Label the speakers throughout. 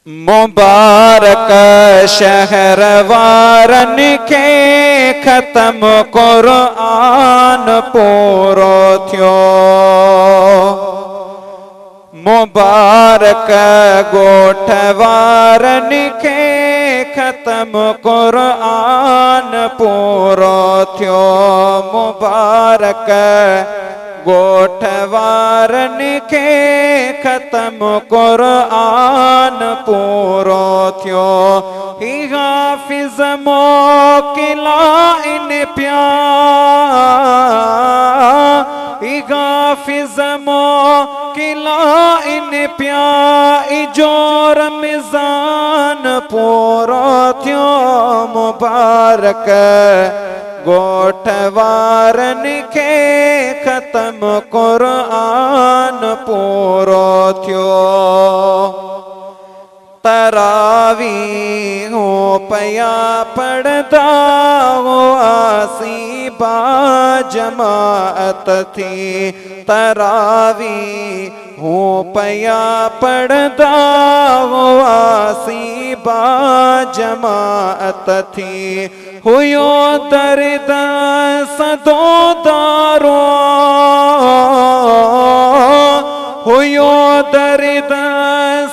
Speaker 1: मुबारक शहर वारन खे ख़त्म क़ुरान पूरो थियो। मुबारक ॻोठ वारन खे ख़त्म क़ुरान पूरो थियो। मुबारक ॻोठ वारन खे ख़त्म क़ुरान पूरो थियो। ही हाफ़िज़ मोकिला इन पिया, ही हाफ़िज़ मोकिला इन पिया, इजो रमज़ान पूरो थियो। मुबारक ॻोठ वारन खे ख़त्म क़ुरान पूरो थियो। तरावी हो पया पढ़दा हुआसी बा जमात थी। तरावी हो पया पढ़दा हुआसी बा जमात थी। हुयो दर्द सदोदारो, हुयो दर्द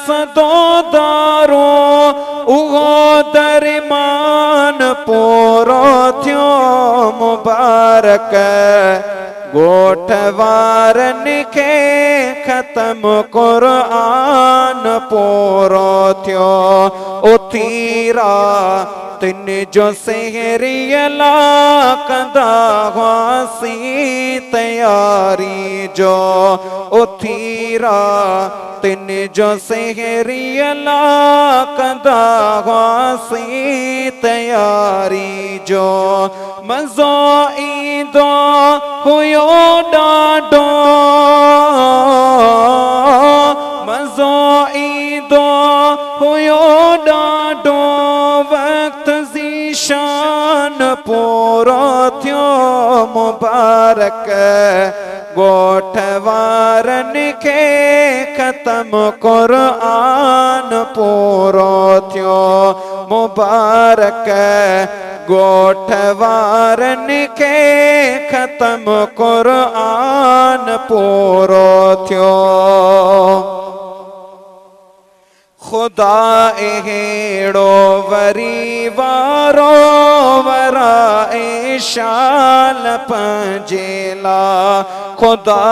Speaker 1: सदोदारो, उहो दरमान पूरो थियो। मुबारक ॻोठ वारन खे ख़त्म क़ुरान पूरो थियो। उथीरा तिन जो सहरियला कंदा हुआसी तैयारी जो। उथीरा तिन जो सहरियला कंदा हुआसी तैयारी जो। मज़ो ईंदो हुयो ॾाढो, मज़ो ईंदो हुयो ॾाढो, वक्त ज़ीशान पूरो थियो। मुबारक ॻोठ वारन खे ख़त्म क़ुरान पूरो थियो। मुबारक ॻोठ वारन खे ख़त्म क़ुरान पूरो थियो। खुदा अहिड़ो वरी वारो वराए शाल पंहिंजे ला। खुदा